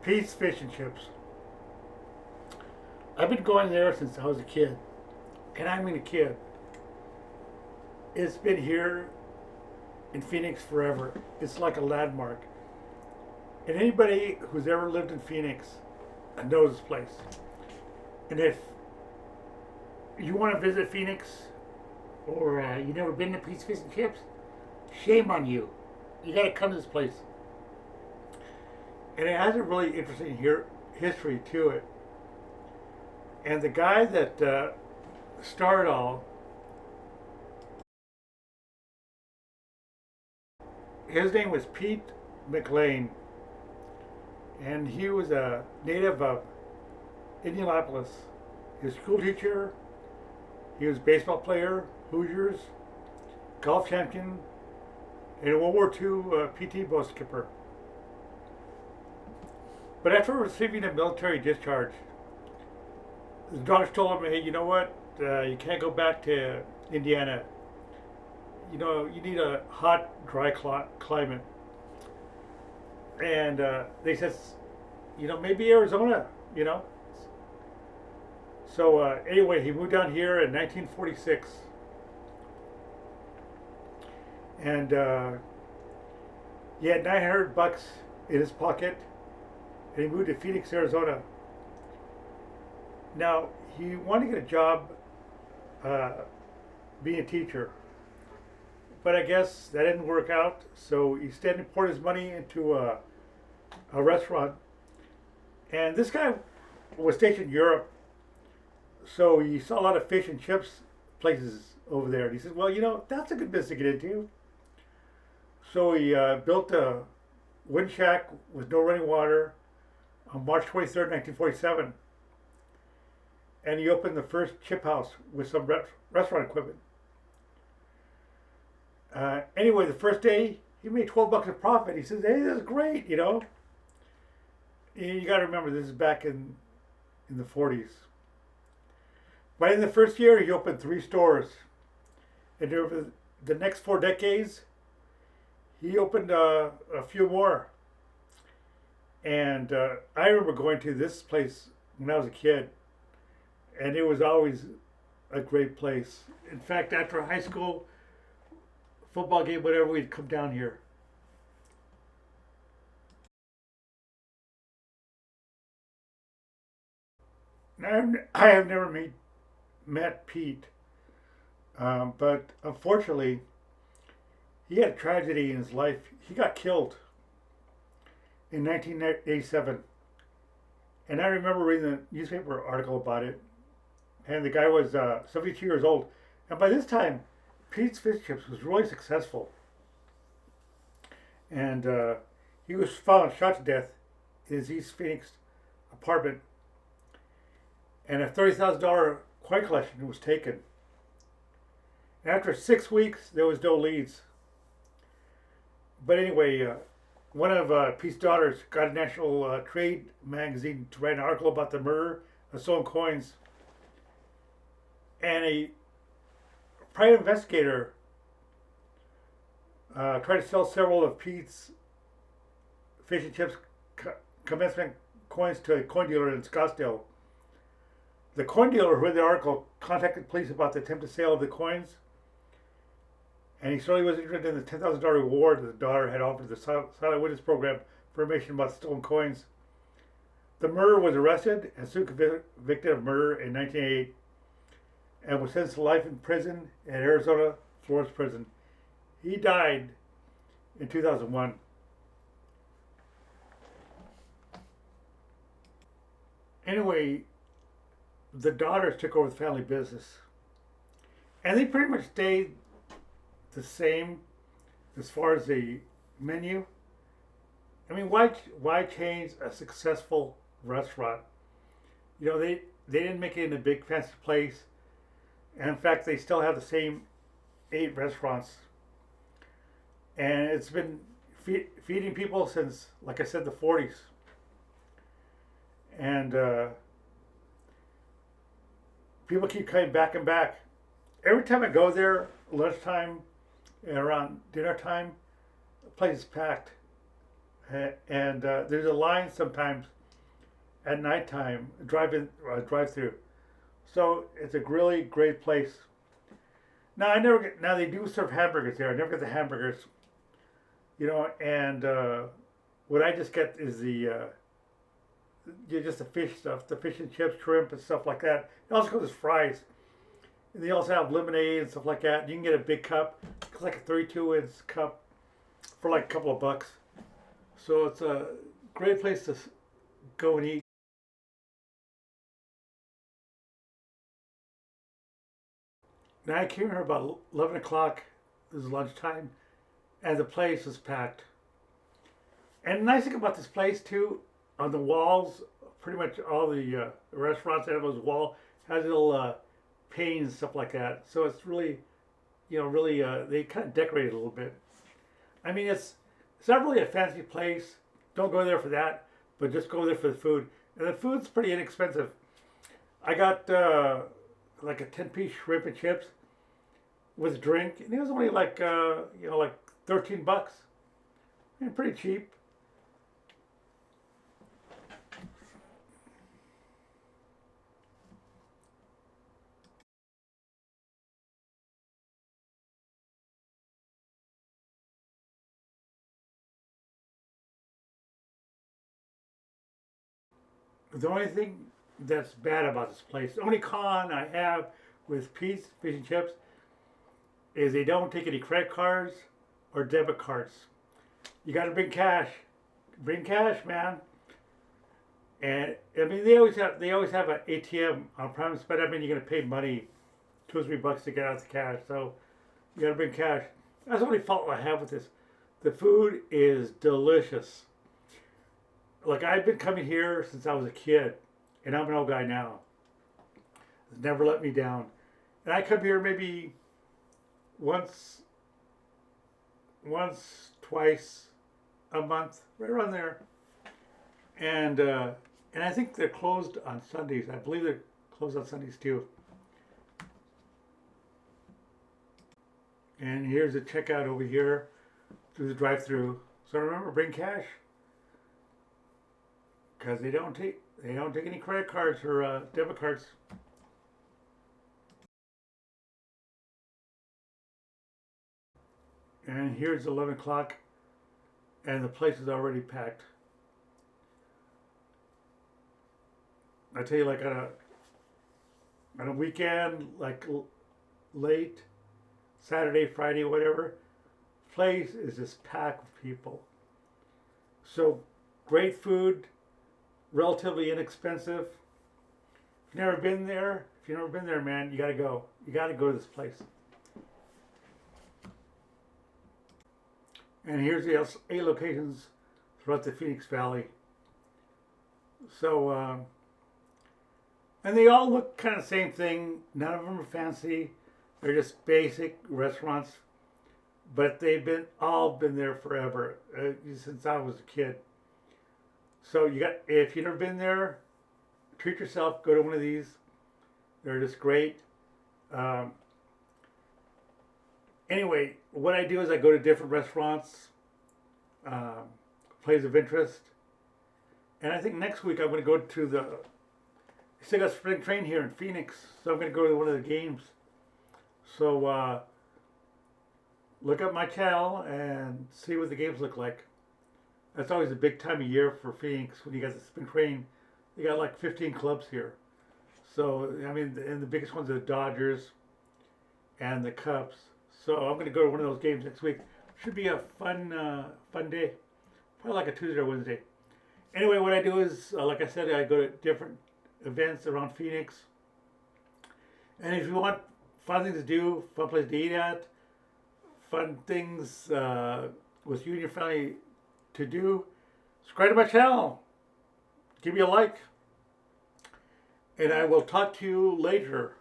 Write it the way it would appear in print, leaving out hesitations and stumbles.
Pete's Fish and Chips. I've been going there since I was a kid, and I mean a kid. It's been here in Phoenix forever. It's like a landmark. And anybody who's ever lived in Phoenix knows this place. And if you want to visit Phoenix, or you never been to Pete's Fish and Chips, shame on you. You got to come to this place. And it has a really interesting history to it. And the guy that started all, his name was Pete McLean, and he was a native of Indianapolis. He was a school teacher. He was a baseball player, Hoosiers, golf champion, and a World War II PT boat skipper. But after receiving a military discharge, the doctors told him, "Hey, you know what? You can't go back to Indiana. You know, you need a hot, dry climate." And they said, "You know, maybe Arizona. You know." So anyway, he moved down here in 1946, and he had $900 in his pocket, and he moved to Phoenix, Arizona. Now, he wanted to get a job being a teacher, but I guess that didn't work out, so he instead poured his money into a restaurant. And this guy was stationed in Europe, so he saw a lot of fish and chips places over there. And he said, "Well, you know, that's a good business to get into." So he built a wind shack with no running water on March 23rd, 1947. And he opened the first chip house with some restaurant equipment. Anyway, the first day he made $12 in profit. He says, "Hey, this is great, you know." And you got to remember, this is back in the 40s. But in the first year, he opened 3 stores, and over the next 4 decades, he opened a few more. And I remember going to this place when I was a kid, and it was always a great place. In fact, after a high school football game, whatever, we'd come down here. Now, I have never met Pete, but unfortunately, he had a tragedy in his life. He got killed in 1987, and I remember reading the newspaper article about it. And the guy was 72 years old, and by this time, Pete's Fish Chips was really successful, and he was found shot to death in his East Phoenix apartment, and a $30,000 coin collection was taken. And after 6 weeks, there was no leads. But anyway, one of Pete's daughters got a national trade magazine to write an article about the murder of stolen coins, and a private investigator tried to sell several of Pete's Fish and Chips commencement coins to a coin dealer in Scottsdale. The coin dealer who read the article contacted police about the attempted sale of the coins, and he certainly was interested in the $10,000 reward that the daughter had offered the Silent Witness program for information about stolen coins. The murderer was arrested and soon convicted of murder in 1988 and was sentenced to life in prison at Arizona Flores Prison. He died in 2001. Anyway, the daughters took over the family business, and they pretty much stayed the same as far as the menu. I mean, why change a successful restaurant? You know, they didn't make it in a big fancy place, and in fact, they still have the same 8 restaurants, and it's been feeding people since, like I said, the 40s. And people keep coming back and back. Every time I go there, lunchtime and around dinner time, the place is packed. And there's a line sometimes at nighttime, drive through. So it's a really great place. Now I never get. Now they do serve hamburgers there. I never get the hamburgers, and what I just get is just the fish stuff, the fish and chips, shrimp, and stuff like that. It also comes with fries, and they also have lemonade and stuff like that. You can get a big cup. It's like a 32-ounce cup for like a couple of bucks. So it's a great place to go and eat. Now I came here about 11 o'clock. This is lunchtime, and the place was packed. And the nice thing about this place too, on the walls, pretty much all the restaurants have those wall has little paintings and stuff like that. So it's really, really they kind of decorate it a little bit. I mean, it's not really a fancy place. Don't go there for that, but just go there for the food. And the food's pretty inexpensive. I got like a 10-piece shrimp and chips with a drink, and it was only like like $13. And pretty cheap. The only thing that's bad about this place, the only con I have with Pete's Fish and Chips is they don't take any credit cards or debit cards. You got to bring cash. Bring cash, man. And I mean, they always have an ATM on premise, but I mean, you're gonna pay money, $2 or $3 to get out the cash. So you got to bring cash. That's the only fault I have with this. The food is delicious. Like I've been coming here since I was a kid, and I'm an old guy now. It's never let me down. And I come here maybe once, twice a month, right around there. And I think they're closed on Sundays. I believe they're closed on Sundays too. And here's the checkout over here through the drive-through. So remember, bring cash because they don't take any credit cards or debit cards. And here's 11 o'clock, and the place is already packed. I tell you, like on a weekend, like late Saturday, Friday, whatever, place is just packed with people. So great food, relatively inexpensive. If you've never been there, man, you gotta go. You gotta go to this place. And here's the 8 locations throughout the Phoenix Valley. So, and they all look kind of the same thing. None of them are fancy. They're just basic restaurants, but they've been there forever since I was a kid. So if you've never been there, treat yourself. Go to one of these. They're just great. Um, anyway, what I do is I go to different restaurants, um, places of interest, and I think next week I'm going to go to the. They still got spring train here in Phoenix, so I'm going to go to one of the games. So look up my channel and see what the games look like. That's always a big time of year for Phoenix when you got the spring train. They got like 15 clubs here. So I mean, and the biggest ones are the Dodgers and the Cubs. So I'm going to go to one of those games next week. Should be a fun day. Probably like a Tuesday or Wednesday. Anyway, what I do is, like I said, I go to different events around Phoenix. And if you want fun things to do, fun place to eat at, fun things with you and your family to do, subscribe to my channel. Give me a like. And I will talk to you later.